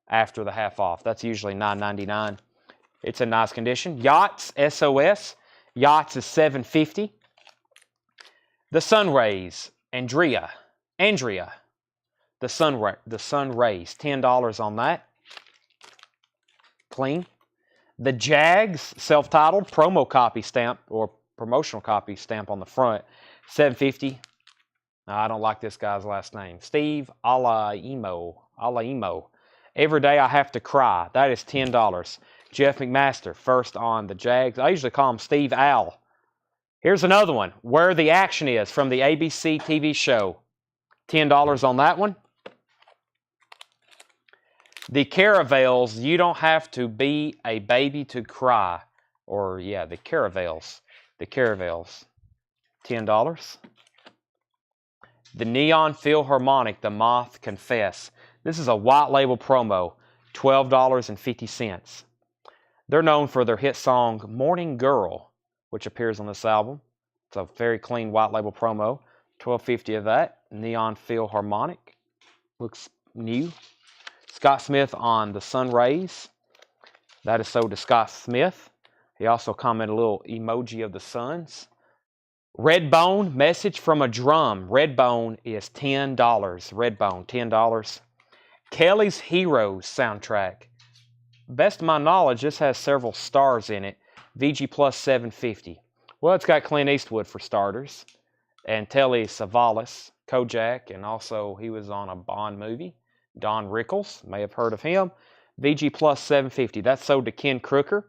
after the half off. That's usually $9.99. It's in nice condition. Yachts, SOS. Yachts is $7.50. The Sun Rays, Andrea. The Sun Rays, $10 on that. Clean. The Jags, self-titled, promo copy stamp or promotional copy stamp on the front, $7.50. I don't like this guy's last name. Steve Alaimo. Every Day I Have to Cry. That is $10. Jeff McMaster, first on the Jags. I usually call him Steve Al. Here's another one, Where the Action Is, from the ABC TV show. $10 on that one. The Caravels, You Don't Have to Be a Baby to Cry. Or, yeah, the Caravels. $10. The Neon Philharmonic, The Moth Confess. This is a white label promo, $12.50. They're known for their hit song, Morning Girl, which appears on this album. It's a very clean white label promo, $12.50 of that. Neon Philharmonic, looks new. Scott Smith on the Sun Rays. That is sold to Scott Smith. He also commented a little emoji of the suns. Redbone, Message from a Drum. Redbone is $10. Redbone, $10. Kelly's Heroes soundtrack. Best of my knowledge, this has several stars in it. VG Plus $7.50. Well, it's got Clint Eastwood for starters. And Telly Savalas, Kojak, and also he was on a Bond movie. Don Rickles, may have heard of him. VG Plus $7.50. That's sold to Ken Crooker.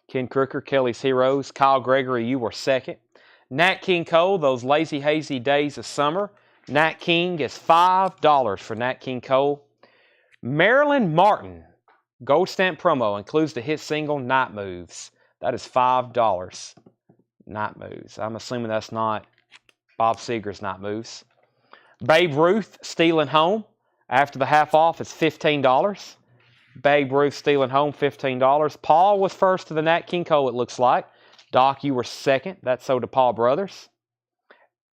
Kelly's Heroes. Kyle Gregory, You Were Second. Nat King Cole, Those Lazy Hazy Days of Summer. Nat King is $5 for Nat King Cole. Marilyn Martin, Gold Stamp promo, includes the hit single Night Moves. That is $5. Night Moves. I'm assuming that's not Bob Seger's Night Moves. Babe Ruth, Stealing Home. After the half off, it's $15. Babe Ruth, Stealing Home, $15. Paul was first to the Nat King Cole, it looks like. Doc, you were second. That's sold to Paul Brothers.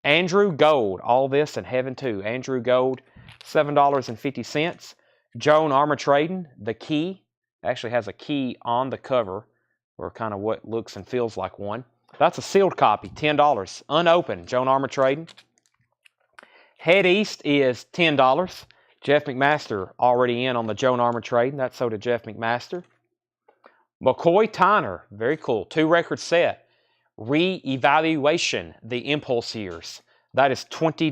Andrew Gold, All This and Heaven Too. Andrew Gold, $7.50. Joan Armatrading, The Key. Actually has a key on the cover, or kind of what looks and feels like one. That's a sealed copy, $10. Unopened, Joan Armatrading. Head East is $10. Jeff McMaster already in on the Joan Armatrading. That's sold to Jeff McMaster. McCoy Tyner, very cool. 2-record set. Re-Evaluation, The Impulse Years. That is $20.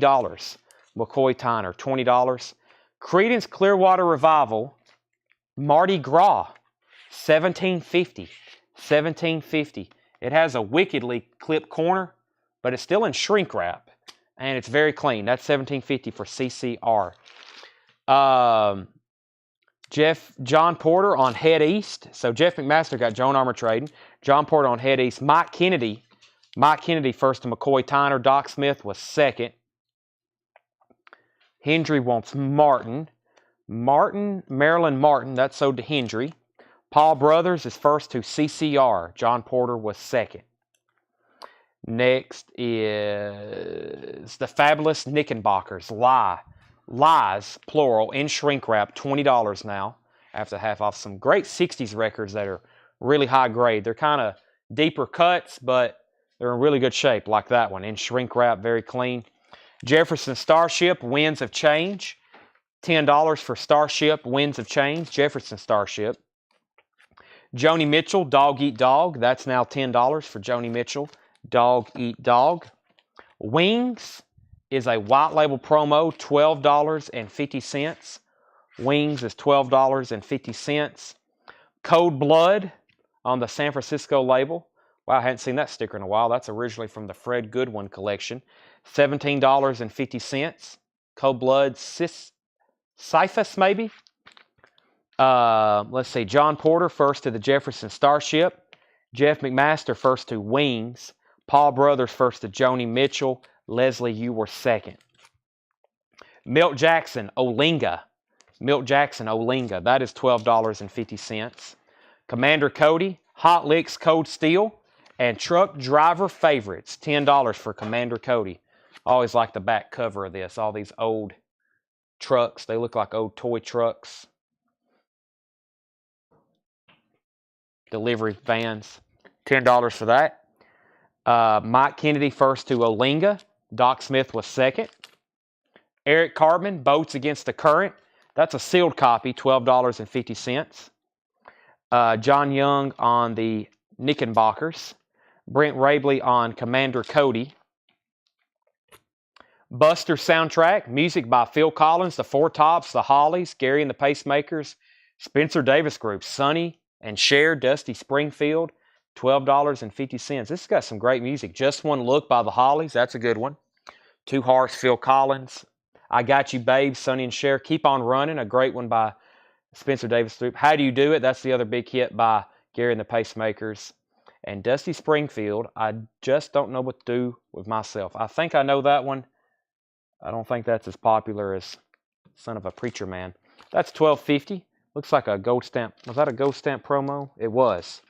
McCoy Tyner, $20. Creedence Clearwater Revival, Mardi Gras, $17.50. $17.50. It has a wickedly clipped corner, but it's still in shrink wrap. And it's very clean. That's $17.50 for CCR. John Porter on Head East. So Jeff McMaster got Joan Armatrading. John Porter on Head East. Mike Kennedy first to McCoy Tyner. Doc Smith was second. Hendry wants Marilyn Martin. That's sold to Hendry. Paul Brothers is first to CCR. John Porter was second. Next is the Fabulous Knickerbockers. Lies, plural, in shrink wrap, $20 now. After half off, some great 60s records that are really high grade. They're kind of deeper cuts, but they're in really good shape, like that one. In shrink wrap, very clean. Jefferson Starship, Winds of Change, $10 for Starship, Winds of Change, Jefferson Starship. Joni Mitchell, Dog Eat Dog. That's now $10 for Joni Mitchell, Dog Eat Dog. Wings is a white label promo, $12.50. Wings is $12.50. Code Blood on the San Francisco label. Wow, I hadn't seen that sticker in a while. That's originally from the Fred Goodwin collection. $17.50. Code Blood Sisyphus, maybe? Let's see. John Porter first to the Jefferson Starship. Jeff McMaster first to Wings. Paul Brothers first to Joni Mitchell. Leslie, you were second. Milt Jackson, Olinga. Milt Jackson, Olinga. That is $12.50. Commander Cody, Hot Licks Cold Steel. And Truck Driver Favorites, $10 for Commander Cody. I always like the back cover of this. All these old trucks. They look like old toy trucks. Delivery vans. $10 for that. Mike Kennedy first to Olinga. Doc Smith was second. Eric Cartman, Boats Against the Current. That's a sealed copy, $12.50. John Young on the Knickerbockers. Brent Rabley on Commander Cody. Buster soundtrack, music by Phil Collins, the Four Tops, the Hollies, Gary and the Pacemakers, Spencer Davis Group, Sonny and Cher, Dusty Springfield, $12.50. This has got some great music. Just One Look by the Hollies, that's a good one. Two Hearts, Phil Collins. I Got You Babe, Sonny and Cher. Keep On Running, a great one by Spencer Davis Group. How Do You Do It? That's the other big hit by Gary and the Pacemakers. And Dusty Springfield, I just don't know what to do with myself. I think I know that one. I don't think that's as popular as Son of a Preacher Man. That's $12.50. Looks like a gold stamp. Was that a gold stamp promo? It was.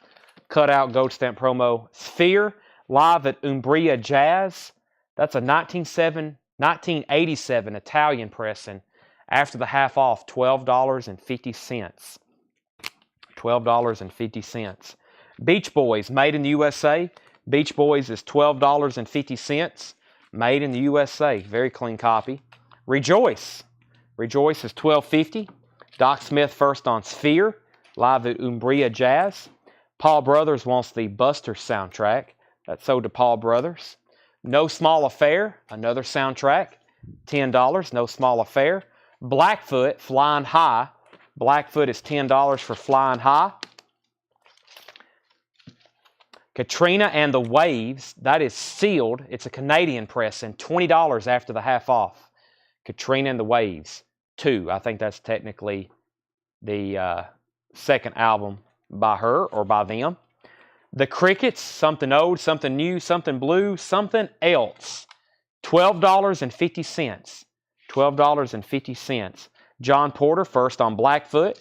Cut out gold stamp promo. Sphere, live at Umbria Jazz. That's a 1987 Italian pressing. After the half off, $12.50. $12.50. Beach Boys, Made in the USA. Beach Boys is $12.50. Made in the USA. Very clean copy. Rejoice. Rejoice is $12.50. Doc Smith first on Sphere. Live at Umbria Jazz. Paul Brothers wants the Buster soundtrack. That's sold to Paul Brothers. No Small Affair. Another soundtrack. $10. No Small Affair. Blackfoot, Flying High. Blackfoot is $10 for Flying High. Katrina and the Waves, that is sealed. It's a Canadian press and $20 after the half off. Katrina and the Waves, 2. I think that's technically the second album by her or by them. The Crickets, something old, something new, something blue, something else. $12.50. $12.50. John Porter first on Blackfoot.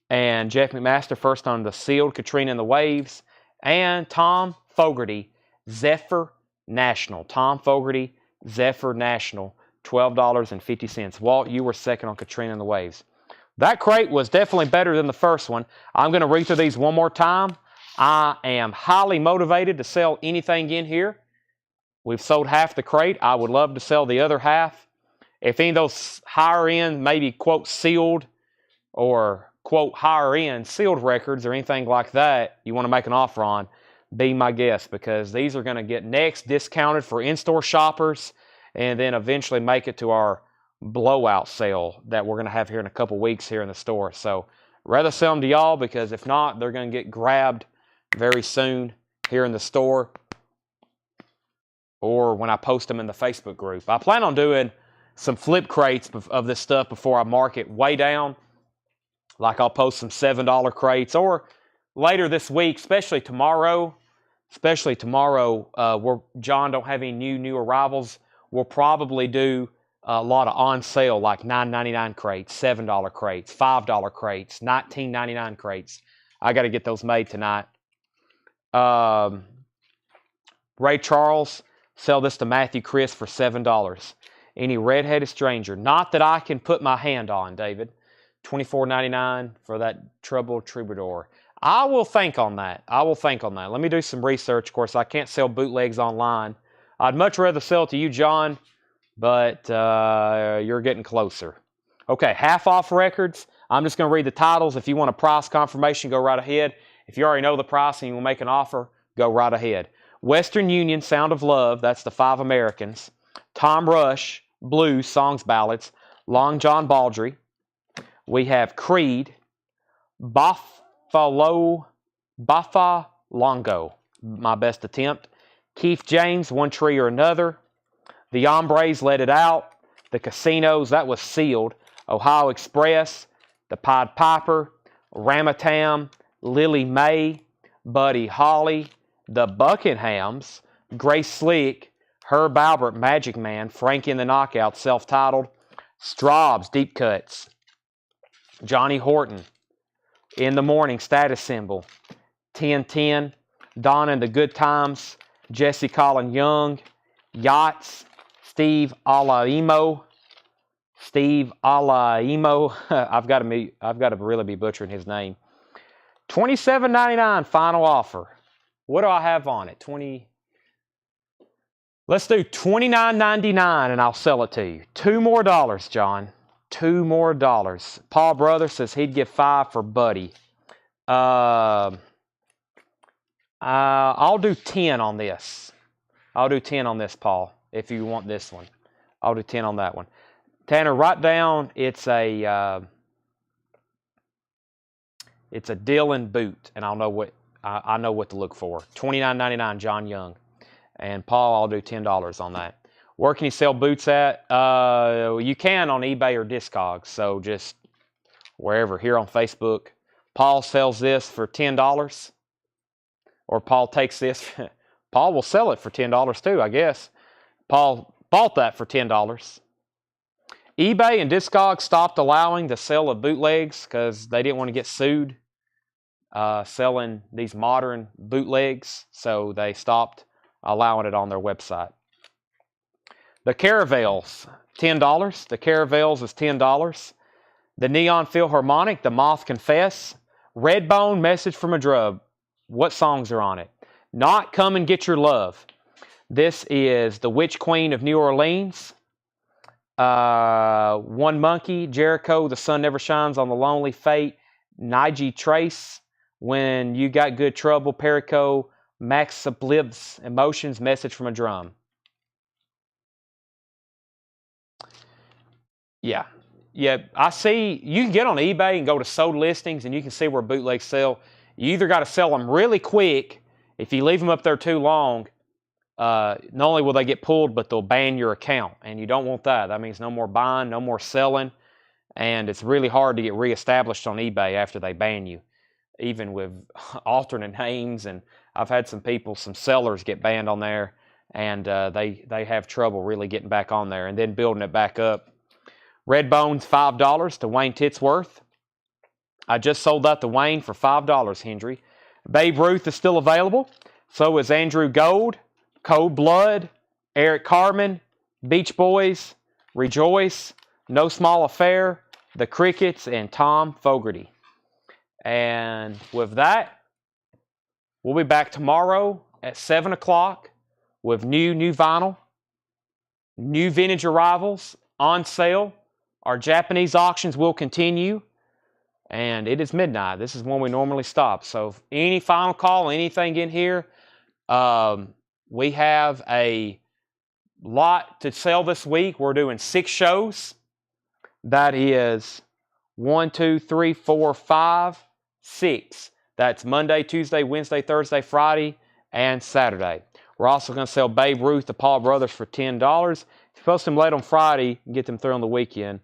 And Jeff McMaster first on the sealed Katrina and the Waves. And Tom Fogerty, Zephyr National. Tom Fogerty, Zephyr National, $12.50. Walt, you were second on Katrina and the Waves. That crate was definitely better than the first one. I'm going to read through these one more time. I am highly motivated to sell anything in here. We've sold half the crate. I would love to sell the other half. If any of those higher end, maybe quote sealed or quote higher end sealed records or anything like that you want to make an offer on, be my guest, because these are going to get next discounted for in-store shoppers and then eventually make it to our blowout sale that we're going to have here in a couple weeks here in the store. So rather sell them to y'all, because if not, they're going to get grabbed very soon here in the store or when I post them in the Facebook group. I plan on doing some flip crates of this stuff before I mark it way down. Like I'll post some $7 crates, or later this week, especially tomorrow, where John don't have any new arrivals, we'll probably do a lot of on sale, like $9.99 crates, $7 crates, $5 crates, $19.99 crates. I got to get those made tonight. Ray Charles, sell this to Matthew Chris for $7. Any redheaded stranger, not that I can put my hand on, David. $24.99 for that Troubled Troubadour. I will think on that. Let me do some research. Of course, I can't sell bootlegs online. I'd much rather sell it to you, John, but you're getting closer. Okay, half off records. I'm just going to read the titles. If you want a price confirmation, go right ahead. If you already know the price and you will make an offer, go right ahead. Western Union, Sound of Love, that's the 5 Americans. Tom Rush, Blues, Songs, Ballads. Long John Baldry. We have Creed. Buffalongo, my best attempt. Keith James, One Tree or Another. The Hombres, Let It Out. The Casinos, that was Sealed. Ohio Express, The Pied Piper, Ramatam, Lily Mae, Buddy Holly, The Buckinghams, Grace Slick, Herb Albert, Magic Man, Frankie and the Knockout, self-titled, Straub's, Deep Cuts, Johnny Horton, In the Morning, Status Symbol, 1010, Donna and the Good Times, Jesse Colin Young, Yachts, Steve Alaimo. I've got to really be butchering his name. $27.99 final offer. What do I have on it? Let's do $29.99 and I'll sell it to you. $2 more, John. $2 more. Paul Brother says he'd give $5 for Buddy. I'll do 10 on this. I'll do 10 on this, Paul, if you want this one. I'll do 10 on that one. Tanner, write down it's a Dylan boot, and I know what to look for. $29.99, John Young, and Paul, I'll do $10 on that. Where can you sell boots at? You can on eBay or Discogs, so just wherever. Here on Facebook, Paul sells this for $10, or Paul takes this. Paul will sell it for $10 too, I guess. Paul bought that for $10. eBay and Discogs stopped allowing the sale of bootlegs because they didn't want to get sued selling these modern bootlegs, so they stopped allowing it on their website. The Caravels, $10. The Caravels is $10. The Neon Philharmonic, The Moth Confess. Redbone, Message from a Drug. What songs are on it? Not Come and Get Your Love. This is The Witch Queen of New Orleans. One Monkey, Jericho, The Sun Never Shines on the Lonely, Fate, Nige Trace, When You Got Good Trouble, Perico, Max Sublib's Emotions, Message from a Drum. Yeah, I see, you can get on eBay and go to sold listings and you can see where bootlegs sell. You either got to sell them really quick. If you leave them up there too long, not only will they get pulled, but they'll ban your account, and you don't want that. That means no more buying, no more selling, and it's really hard to get reestablished on eBay after they ban you, even with alternate names. And I've had some sellers get banned on there, and they have trouble really getting back on there and then building it back up. Redbone's $5 to Wayne Titsworth. I just sold that to Wayne for $5, Hendry. Babe Ruth is still available. So is Andrew Gold, Cold Blood, Eric Carmen, Beach Boys, Rejoice, No Small Affair, The Crickets, and Tom Fogerty. And with that, we'll be back tomorrow at 7 o'clock with new vinyl, new vintage arrivals on sale. Our Japanese auctions will continue, and it is midnight. This is when we normally stop. So any final call, anything in here, we have a lot to sell this week. We're doing 6 shows. That is 1, 2, 3, 4, 5, 6. That's Monday, Tuesday, Wednesday, Thursday, Friday, and Saturday. We're also going to sell Babe Ruth, the Paul Brothers, for $10. If you post them late on Friday, you get them through on the weekend.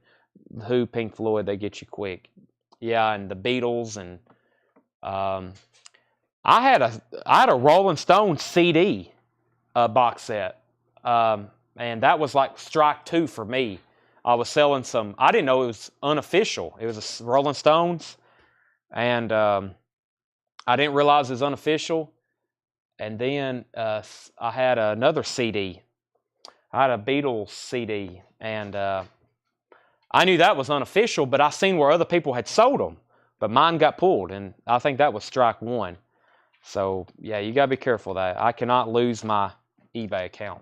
Who, Pink Floyd, they get you quick. Yeah, and the Beatles, and I had a Rolling Stones CD box set, and that was like strike 2 for me. I was selling some. I didn't know it was unofficial. It was a Rolling Stones, and I didn't realize it was unofficial. And then I had another CD. I had a Beatles CD, and I knew that was unofficial, but I seen where other people had sold them. But mine got pulled, and I think that was strike 1. So, yeah, you got to be careful of that. I cannot lose my eBay account.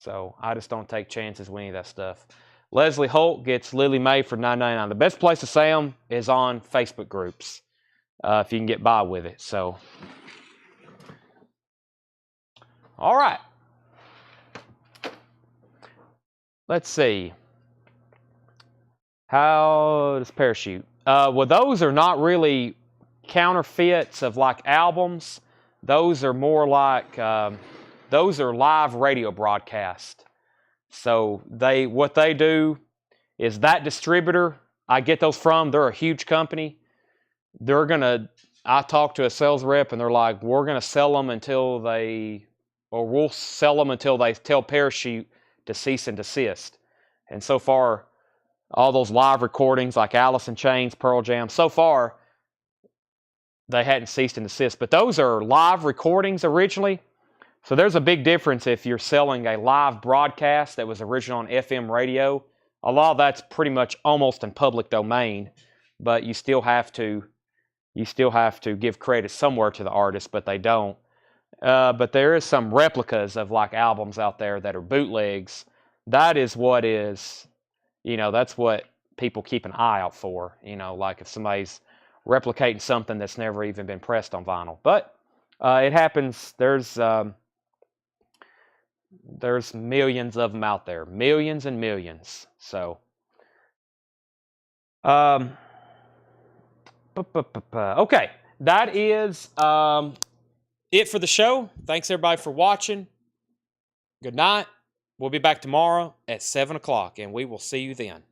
So, I just don't take chances with any of that stuff. Leslie Holt gets Lily Mae for $9.99. The best place to sell them is on Facebook groups, if you can get by with it. So, all right. Let's see. How does parachute? Well, those are not really counterfeits of like albums. Those are more like those are live radio broadcasts. So what they do is that distributor I get those from, they're a huge company. I talk to a sales rep and they're like, we'll sell them until they tell Parachute to cease and desist. And so far, all those live recordings like Alice in Chains, Pearl Jam, so far, they hadn't ceased and desist. But those are live recordings originally. So there's a big difference if you're selling a live broadcast that was original on FM radio. A lot of that's pretty much almost in public domain, but you still have to give credit somewhere to the artist, but they don't. But there is some replicas of like albums out there that are bootlegs. That is what is, that's what people keep an eye out for. Like if somebody's replicating something that's never even been pressed on vinyl. But it happens. There's millions of them out there, millions and millions. So, okay, that is it for the show. Thanks everybody for watching. Good night. We'll be back tomorrow at 7 o'clock, and we will see you then.